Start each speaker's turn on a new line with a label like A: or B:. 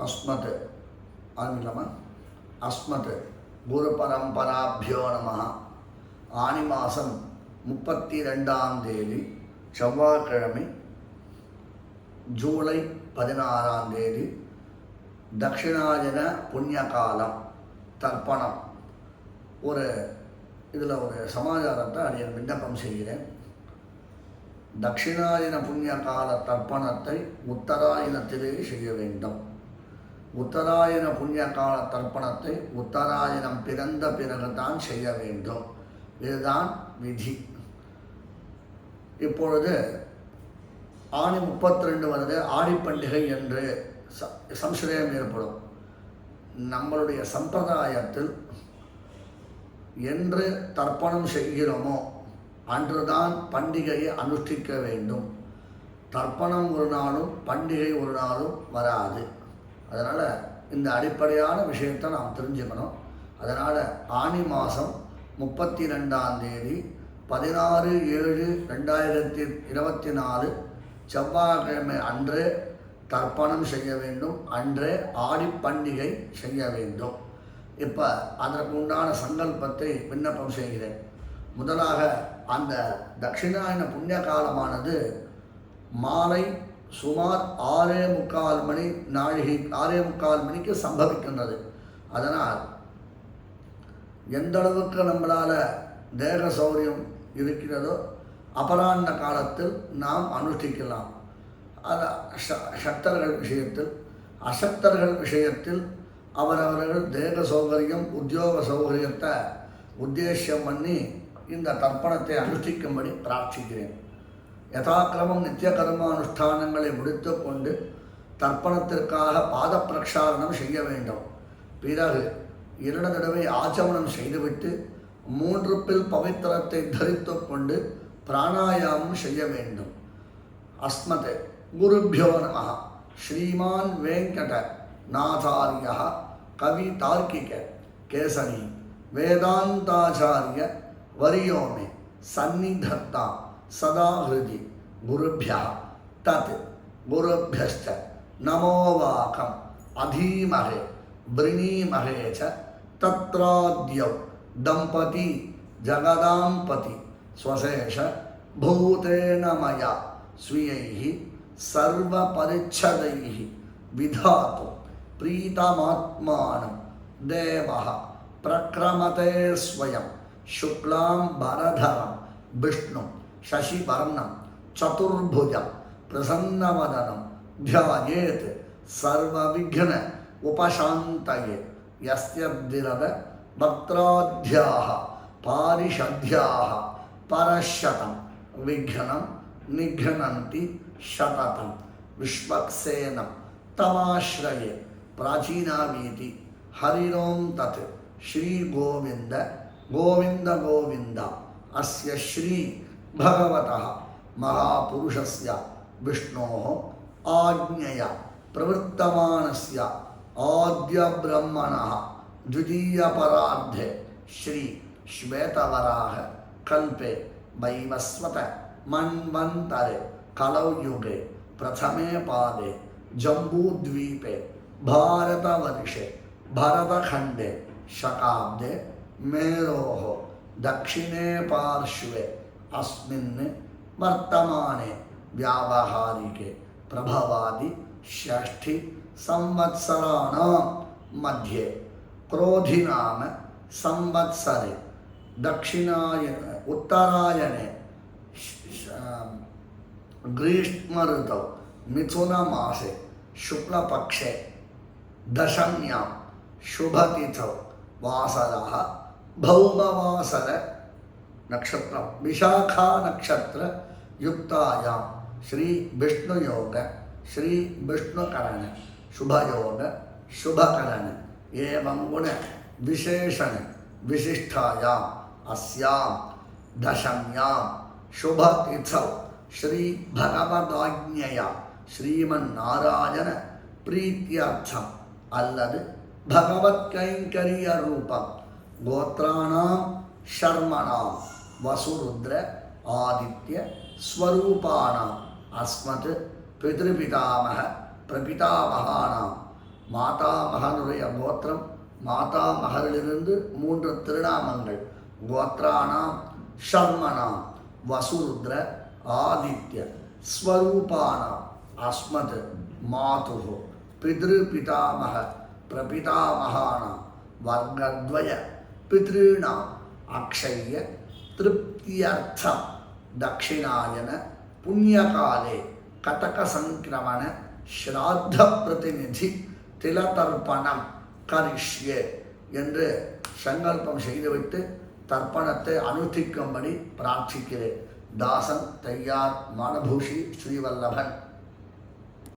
A: अस्मत् आंग्लम अस्मत् गुरुपरंपराभ्यो नमः ஆனி மாதம் 32ஆம் தேதி செவ்வாய்க்கிழமை ஜூலை 16ஆம் தேதி தட்சிணாயன புண்ணியகாலம் தர்ப்பணம். இதில் ஒரு சமாச்சாரத்தை அடியன் விண்ணப்பம் செய்கிறேன். தட்சிணாயன புண்ணியகால தர்ப்பணத்தை உத்தராயணத்திலே செய்ய வேண்டும். உத்தராயண புண்ணியகால தர்ப்பணத்தை உத்தராயணம் பிறந்த பிறகுதான் செய்ய வேண்டும். இதுதான் விதி. இப்பொழுது ஆணி 32 வருது, ஆடி பண்டிகை என்று சம்சயம் ஏற்படும். நம்மளுடைய சம்பிரதாயத்தில் என்று தர்ப்பணம் செய்கிறோமோ அன்றுதான் பண்டிகையை அனுஷ்டிக்க வேண்டும். தர்ப்பணம் ஒரு நாளும் பண்டிகை ஒரு நாளும் வராது. அதனால் இந்த அடிப்படையான விஷயத்தை நாம் தெரிஞ்சுக்கணும். அதனால் ஆனி மாதம் 32ஆம் தேதி 16/7/2024 செவ்வாய்க்கிழமை அன்று தர்ப்பணம் செய்ய வேண்டும். அன்றே ஆடி பண்டிகை செய்ய வேண்டும். இப்போ அதற்கு உண்டான சங்கல்பத்தை விண்ணப்பம் செய்கிறேன். முதலாக அந்த தட்சிணாயன புண்ணிய காலமானது மாலை சுமார் 6:45 மணி நாழிகை 6:45 மணிக்கு சம்பவிக்கின்றது. அதனால் எந்த அளவுக்கு நம்மளால் தேக சௌரியம் இருக்கிறதோ அபராண்ண காலத்தில் நாம் அனுஷ்டிக்கலாம். அது சக்தர்கள் விஷயத்தில், அசக்தர்கள் விஷயத்தில் அவரவர்கள் தேக சௌகரியம் உத்தியோக சௌகரியத்தை உத்தேசியம் பண்ணி இந்த தர்ப்பணத்தை அனுஷ்டிக்கும்படி பிரார்த்திக்கிறேன். யதாக்கிரமம் நித்திய கர்மானுஷ்டானங்களை முடித்து கொண்டு தர்ப்பணத்திற்காக பாத பிரக்ஷாலனம் செய்ய வேண்டும். பிறகு 2 தடவை ஆச்சமனம் செய்துவிட்டு 3 பில் பவித்திரத்தை தரித்து கொண்டு பிராணாயாமம் செய்ய வேண்டும். அஸ்மத் குருபியோ நமः. ஸ்ரீமான் வெங்கட நாதாரிய கவி தார்க்கிக கேசரி வேதாந்தாச்சாரிய வரியோமே சந்நிதத்தா சதா ஹிருதி குருபியः தத் குருபியஸ்ச நமோவாகம் அதீமஹே வ்ருணீமஹே ச தத்ராத்யௌ தம்பதி ஜகதாம்பதி ஸ்வசேஷ பூதேன மயா ஸ்வீயைஹி சர்வபரிச்சதைஹி விதாது பிரீதமாத்மானம் தேவः பிரக்ரமதே ஸ்வயம் சுக்லாம் பரதரம் விஷ்ணும் சசிவர்ணம் சதுர்புஜம் பிரசன்னவதனம் த்யாயேத் சர்வவிக்ன உபசாந்தயே யஸ்யத்விரத பக்த்ராத்யாஹ பாரிஷத்யாஹ பரஷதம் விக்னம் நிக்னந்தி சததம் விஸ்வக்சேனம் தமாஸ்ரயே பிராச்சீனாவீதி ஹரிரோம் தத் ஸ்ரீ கோவிந்த கோவிந்த கோவிந்த அஸ்ய ஸ்ரீ பகவதः மகாபுருஷஸ்ய விஷ்ணோः ஆக்ஞயா பிரவர்த்தமானஸ்ய ஆத்ய பிரம்மணः द्वितीय परार्धे श्री श्वेतवराह कल्पे वैवस्वत मन्वन्तरे कलौ युगे प्रथमे पादे जम्बूद्वीपे भारतवर्षे भरतखण्डे शकाब्दे मेरोः दक्षिणे पार्श्वे अस्मिन् वर्तमाने व्यावहारिके प्रभवादि षष्ठी संवत्सराणां मध्ये क्रोधिनाम संवत्सरे दक्षिणायन उत्तरायणे ग्रीष्म ऋतौ मिथुन मासे शुक्लपक्षे दशम्यां शुभतिथौ वासरः भौमवासर नक्षत्र विशाखा नक्षत्र युक्तायां श्री विष्णुयोग श्री विष्णुकरण शुभयोग शुभकरण एवं गुण विशेषण विशिष्टायां अस्यां दशम्यां शुभतिथौ श्री भगवदाज्ञया श्रीमन्नारायण प्रीत्यर्थम् அல்லது भगवत् कैंकर्य रूपं गोत्राणां शर्मणां वसुरुद्र आदित्य स्वरूपाणां अस्मत् पितृपितामह प्रपितामहानां மாதாமகனுடைய கோத்திரம், மாதாமகரிலிருந்து 3 திருநாமங்கள். கோத்ராணாம் ஷர்மணாம் வசுருத்ர ஆதித்ய ஸ்வரூபானாம் அஸ்மத் மாதுஹு பித்ருபிதாமக பிரபிதாமகானாம் வர்க்கத்வய பித்ருணாம் அக்ஷய திருப்தியர்த்தம் தட்சிணாயன புண்ணியகாலே கதக சங்கிரமண ஸ்ராத்த பிரதிநிதி திலதர்ப்பணம் கரிஷ்யே என்று சங்கல்பம் செய்துவிட்டு தர்ப்பணத்தை அனுஷ்டிக்கும்படி பிரார்த்திக்கிறேன். தாசன் தையார் மானபூஷி ஸ்ரீவல்லபன்.